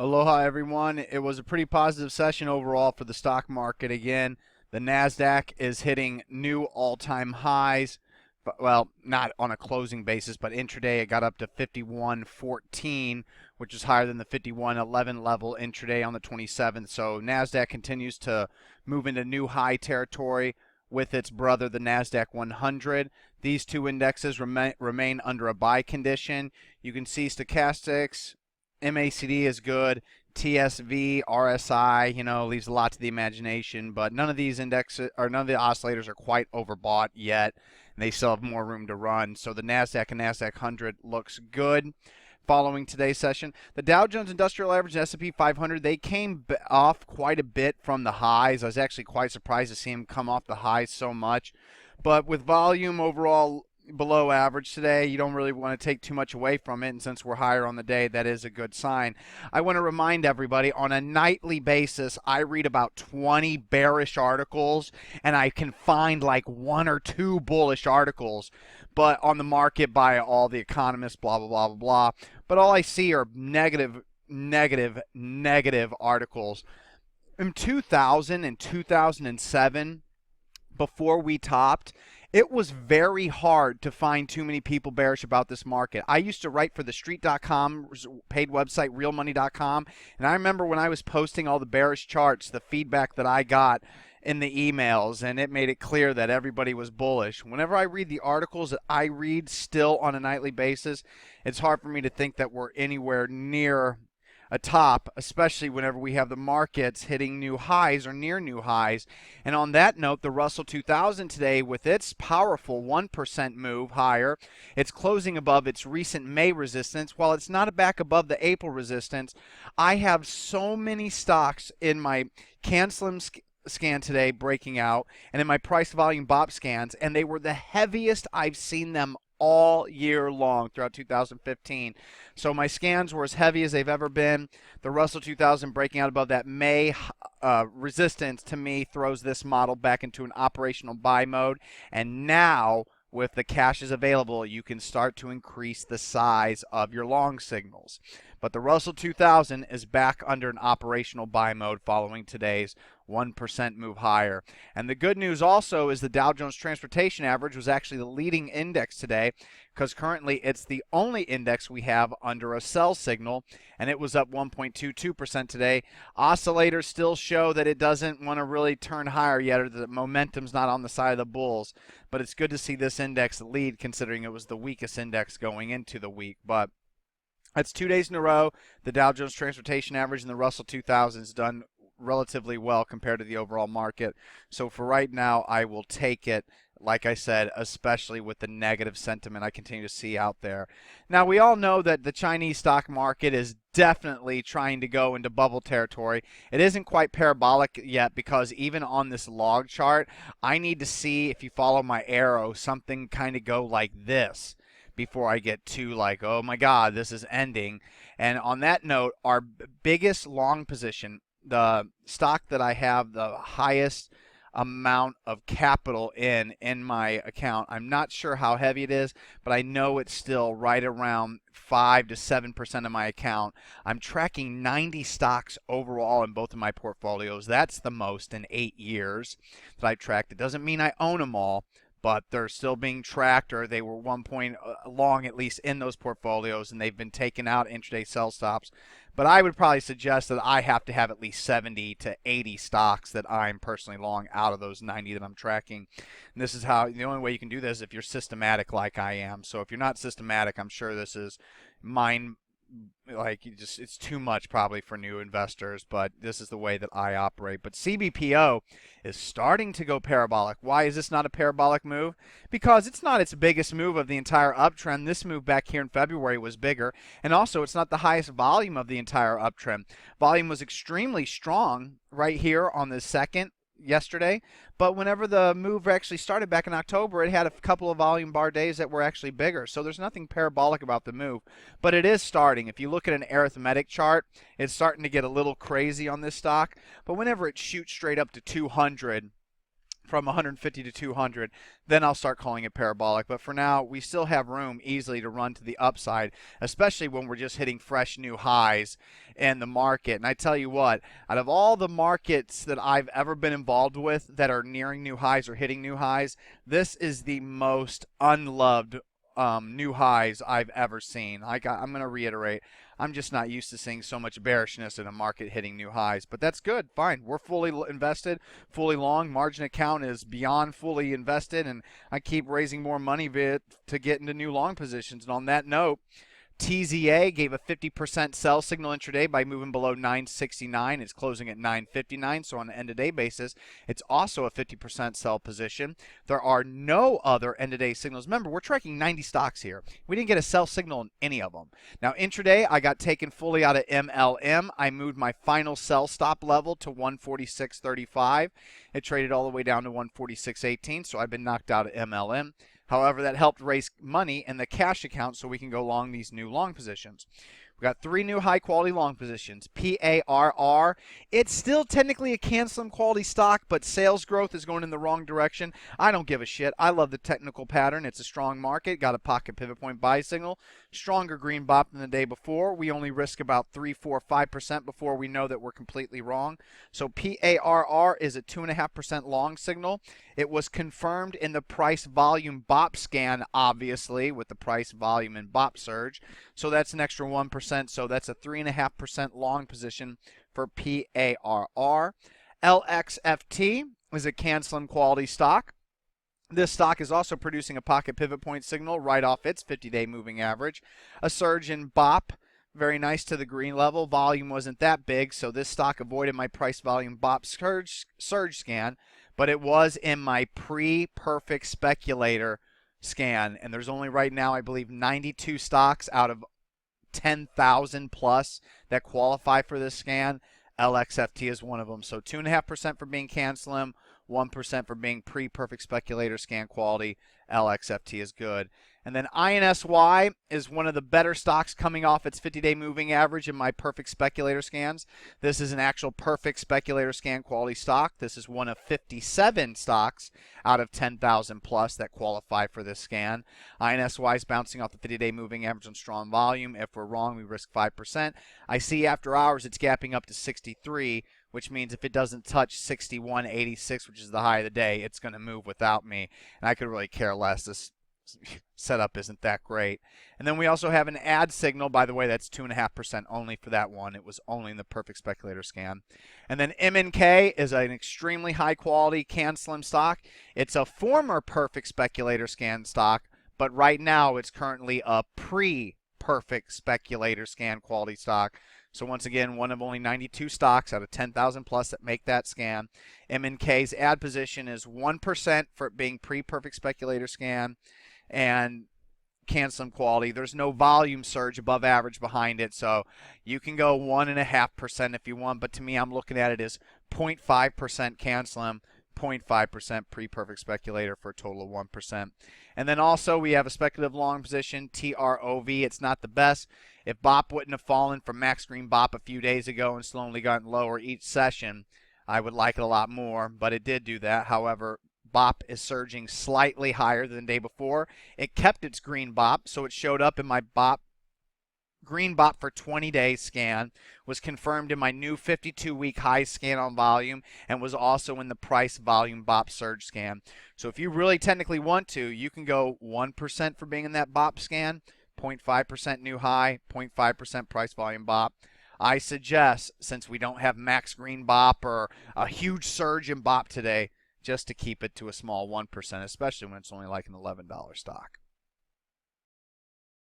Aloha, everyone. It was a pretty positive session overall for the stock market. Again, the NASDAQ is hitting new all-time highs. Well, not on a closing basis, but intraday it got up to 51.14, which is higher than the 51.11 level intraday on the 27th. So NASDAQ continues to move into new high territory with its brother, the NASDAQ 100. These two indexes remain under a buy condition. You can see stochastics, MACD is good. TSV, RSI, leaves a lot to the imagination, but none of these indexes or none of the oscillators are quite overbought yet, and they still have more room to run. So the NASDAQ and NASDAQ 100 looks good. Following today's session, the Dow Jones Industrial Average and S&P 500, they came off quite a bit from the highs. I was actually quite surprised to see them come off the highs so much. But with volume overall below average today, you don't really want to take too much away from it, and since we're higher on the day, that is a good sign. I want to remind everybody, on a nightly basis, I read about 20 bearish articles, and I can find like one or two bullish articles, but on the market by all the economists, blah, blah, blah, blah, blah. But all I see are negative articles. In 2000 and 2007, before we topped, it was very hard to find too many people bearish about this market. I used to write for the street.com paid website, realmoney.com, and I remember when I was posting all the bearish charts, the feedback that I got in the emails, and it made it clear that everybody was bullish. Whenever I read the articles that I read still on a nightly basis, it's hard for me to think that we're anywhere near a top, especially whenever we have the markets hitting new highs or near new highs. And on that note, the Russell 2000 today, with its powerful 1% move higher, it's closing above its recent May resistance. While it's not back above the April resistance, I have so many stocks in my CanSlim scan today breaking out and in my price volume BOP scans, and they were the heaviest I've seen them all year long throughout 2015. So my scans were as heavy as they've ever been. The Russell 2000 breaking out above that May resistance, to me, throws this model back into an operational buy mode. And now, with the cashes available, you can start to increase the size of your long signals. But the Russell 2000 is back under an operational buy mode following today's 1% move higher. And the good news also is the Dow Jones Transportation Average was actually the leading index today, because currently it's the only index we have under a sell signal, and it was up 1.22% today. Oscillators still show that it doesn't want to really turn higher yet, or the momentum's not on the side of the bulls. But it's good to see this index lead, considering it was the weakest index going into the week. But that's 2 days in a row. The Dow Jones Transportation Average and the Russell 2000 has done relatively well compared to the overall market. So for right now, I will take it, like I said, especially with the negative sentiment I continue to see out there. Now, we all know that the Chinese stock market is definitely trying to go into bubble territory. It isn't quite parabolic yet, because even on this log chart, I need to see, if you follow my arrow, something kind of go like this before I get too like, oh my God, this is ending. And on that note, our biggest long position, the stock that I have the highest amount of capital in my account, I'm not sure how heavy it is, but I know it's still right around 5 to 7% of my account. I'm tracking 90 stocks overall in both of my portfolios. That's the most in 8 years that I've tracked. It doesn't mean I own them all, but they're still being tracked, or they were one point long at least in those portfolios, and they've been taken out intraday sell stops. But I would probably suggest that I have to have at least 70 to 80 stocks that I'm personally long out of those 90 that I'm tracking. And this is how, the only way you can do this is if you're systematic like I am. So if you're not systematic, I'm sure this is mind, like, it's too much probably for new investors, but this is the way that I operate. But CBPO is starting to go parabolic. Why is this not a parabolic move? Because it's not its biggest move of the entire uptrend. This move back here in February was bigger, and also it's not the highest volume of the entire uptrend. Volume was extremely strong right here on the second yesterday, but whenever the move actually started back in October, it had a couple of volume bar days that were actually bigger. So there's nothing parabolic about the move, but it is starting. If you look at an arithmetic chart, it's starting to get a little crazy on this stock, but whenever it shoots straight up to 200, from 150 to 200, then I'll start calling it parabolic. But for now, we still have room easily to run to the upside, especially when we're just hitting fresh new highs in the market. And I tell you what, out of all the markets that I've ever been involved with that are nearing new highs or hitting new highs, this is the most unloved new highs I've ever seen. I'm going to reiterate, I'm just not used to seeing so much bearishness in a market hitting new highs. But that's good. Fine. We're fully invested, fully long. Margin account is beyond fully invested, and I keep raising more money to get into new long positions. And on that note, TZA gave a 50% sell signal intraday by moving below 969. It's closing at 959. So on an end-of-day basis, it's also a 50% sell position. There are no other end-of-day signals. Remember, we're tracking 90 stocks here. We didn't get a sell signal in any of them. Now, intraday, I got taken fully out of MLM. I moved my final sell stop level to 146.35. It traded all the way down to 146.18, so I've been knocked out of MLM. However, that helped raise money in the cash account so we can go long these new long positions. We got 3 new high-quality long positions. PARR, it's still technically a Cancelim quality stock, but sales growth is going in the wrong direction. I don't give a shit. I love the technical pattern. It's a strong market. Got a pocket pivot point buy signal. Stronger green bop than the day before. We only risk about 3, 4, 5% before we know that we're completely wrong. So PARR is a 2.5% long signal. It was confirmed in the price volume BOP scan, obviously, with the price volume and BOP surge. So that's an extra 1%. So that's a 3.5% long position for PARR. LXFT is a Cancelim quality stock. This stock is also producing a pocket pivot point signal right off its 50-day moving average. A surge in BOP, very nice to the green level. Volume wasn't that big, so this stock avoided my price volume BOP surge scan, but it was in my pre-perfect speculator scan. And there's only right now, I believe, 92 stocks out of 10,000 plus that qualify for this scan. LXFT is one of them. So 2.5% for being Cancelim, 1% for being pre-perfect speculator scan quality. LXFT is good. And then INSY is one of the better stocks coming off its 50-day moving average in my perfect speculator scans. This is an actual perfect speculator scan quality stock. This is one of 57 stocks out of 10,000 plus that qualify for this scan. INSY is bouncing off the 50-day moving average on strong volume. If we're wrong, we risk 5%. I see after hours it's gapping up to 63, which means if it doesn't touch 61.86, which is the high of the day, it's going to move without me. And I could really care less. This setup isn't that great. And then we also have an ad signal. By the way, that's 2.5% only for that one. It was only in the perfect speculator scan. And then MNK is an extremely high quality Cancelim stock. It's a former perfect speculator scan stock, but right now it's currently a pre-perfect speculator scan quality stock. So once again, one of only 92 stocks out of 10,000 plus that make that scan. MNK's ad position is 1% for it being pre-perfect speculator scan and Cancelim quality. There's no volume surge above average behind it, so you can go 1.5% if you want, but to me, I'm looking at it as 0.5% Cancelim, 0.5% pre-perfect speculator for a total of 1%. And then also we have a speculative long position, TROV. It's not the best. If BOP wouldn't have fallen from max green BOP a few days ago and slowly gotten lower each session, I would like it a lot more, but it did do that. However, BOP is surging slightly higher than the day before. It kept its green BOP, so it showed up in my green BOP for 20 days scan, was confirmed in my new 52-week high scan on volume, and was also in the price volume BOP surge scan. So if you really technically want to, you can go 1% for being in that BOP scan, 0.5% new high, 0.5% price volume BOP. I suggest, since we don't have max green BOP or a huge surge in BOP today, just to keep it to a small 1%, especially when it's only like an $11 stock.